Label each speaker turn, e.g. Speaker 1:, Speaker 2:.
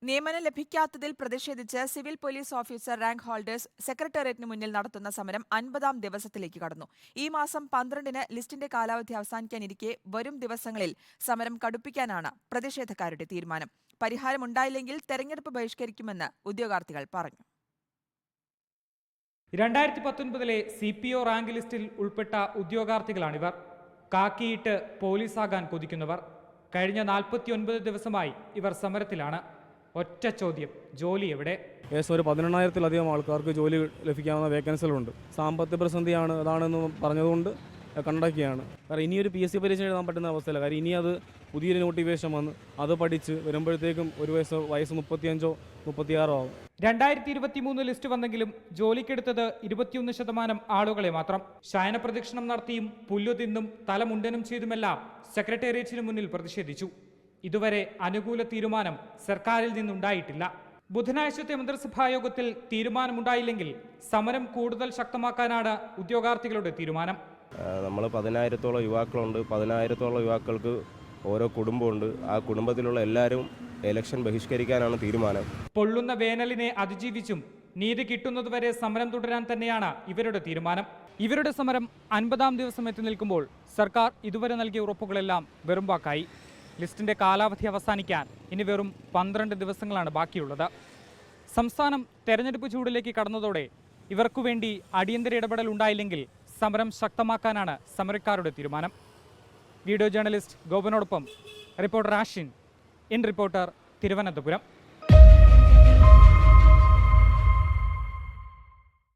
Speaker 1: നിയമനം ലഭിക്കാത്തതിൽ പ്രതിഷേധിച്ച് civil police officer rank holders സെക്രട്ടേറിയറ്റിന് മുന്നിൽ നടത്തുന്ന സമരം 50-ാം ദിവസത്തിലേക്ക് കടന്നു. ഈ മാസം 12-ന് ലിസ്റ്റിന്റെ കാലാവധി അവസാനിക്കാനിരിക്കെ വരും ദിവസങ്ങളിൽ സമരം കടുപ്പിക്കാനാണ് പ്രതിഷേധക്കാരുടെ തീരുമാനം. പരിഹാരമുണ്ടായില്ലെങ്കിൽ തെരഞ്ഞെടുപ്പ് ബഹിഷ്കരിക്കുമെന്ന് ഉദ്യോഗാർത്ഥികൾ പറഞ്ഞു.
Speaker 2: 2019-ലെ CPO റാങ്ക് ലിസ്റ്റിൽ ഉൾപ്പെട്ട ഉദ്യോഗാർത്ഥികളാണിവർ. കാക്കിയിട്ട് പോലീസാകാൻ കൊതിക്കുന്നവർ. കഴിഞ്ഞ 49 ദിവസമായി ഇവർ സമരത്തിലാണ്. ഒറ്റ ചോദ്യം, ജോലി എവിടെ?
Speaker 3: ഏകദേശം ഒരു 18,000-ത്തിലധികം ആൾക്കാർക്ക് ജോലി ലഭിക്കാവുന്ന വേക്കൻസികളുണ്ട്. സാമ്പത്തിക പ്രതിസന്ധിയാണ് അതാണെന്ന് പറഞ്ഞതുകൊണ്ട് കണ്ടൊക്കെയാണ്. കാരണം ഇനിയൊരു PSC പരീക്ഷ എഴുതാൻ പറ്റുന്ന അവസ്ഥയില്ല. കാര്യം ഇനി അത് പുതിയൊരു നോട്ടിഫിക്കേഷൻ വന്ന് അത് പഠിച്ച് വരുമ്പോഴത്തേക്കും ഒരു വയസ്സ് 35-ഓ 36-ഓ ആവും.
Speaker 2: 2023 ലിസ്റ്റ് വന്നെങ്കിലും ജോലിക്കെടുത്തത് 21% ആളുകളെ മാത്രം. ശയന പ്രദക്ഷിണം നടത്തിയും പുല്ലുതിന്നും തലമുണ്ടനം ചെയ്തുമെല്ലാം സെക്രട്ടേറിയറ്റിന് മുന്നിൽ പ്രതിഷേധിച്ചു. ഇതുവരെ അനുകൂല തീരുമാനം സർക്കാരിൽ നിന്നുണ്ടായിട്ടില്ല. ബുധനാഴ്ചത്തെ മന്ത്രിസഭാ യോഗത്തിൽ തീരുമാനമുണ്ടായില്ലെങ്കിൽ സമരം കൂടുതൽ ശക്തമാക്കാനാണ് ഉദ്യോഗാർത്ഥികളുടെ തീരുമാനം.
Speaker 4: നമ്മൾ 10,000-ഓളം യുവാക്കളുണ്ട്. 10,000-ഓളം യുവാക്കൾക്ക് ഓരോ കുടുംബമുണ്ട്. ആ കുടുംബത്തിലുള്ള എല്ലാവരും ഇലക്ഷൻ ബഹിഷ്കരിക്കാനാണ് തീരുമാനം.
Speaker 2: പൊള്ളുന്ന വേനലിനെ അതിജീവിച്ചും നീതി കിട്ടുന്നതുവരെ സമരം തുടരാൻ തന്നെയാണ് ഇവരുടെ തീരുമാനം. ഇവരുടെ സമരം 50-ാം ദിവസം എത്തി നിൽക്കുമ്പോൾ സർക്കാർ ഇതുവരെ നൽകിയ ഉറപ്പുകളെല്ലാം വെറും വാക്കായി. ലിസ്റ്റിന്റെ കാലാവധി അവസാനിക്കാൻ ഇനി വെറും 12 ദിവസങ്ങളാണ് ബാക്കിയുള്ളത്. സംസ്ഥാനം തെരഞ്ഞെടുപ്പ് ചൂടിലേക്ക് കടന്നതോടെ ഇവർക്കുവേണ്ടി അടിയന്തര ഇടപെടൽ ഉണ്ടായില്ലെങ്കിൽ സമരം ശക്തമാക്കാനാണ് സമരക്കാരുടെ തീരുമാനം. വീഡിയോ ജേർണലിസ്റ്റ് ഗോപനോടൊപ്പം reporter Ashin, in reporter, Thiruvananthapuram.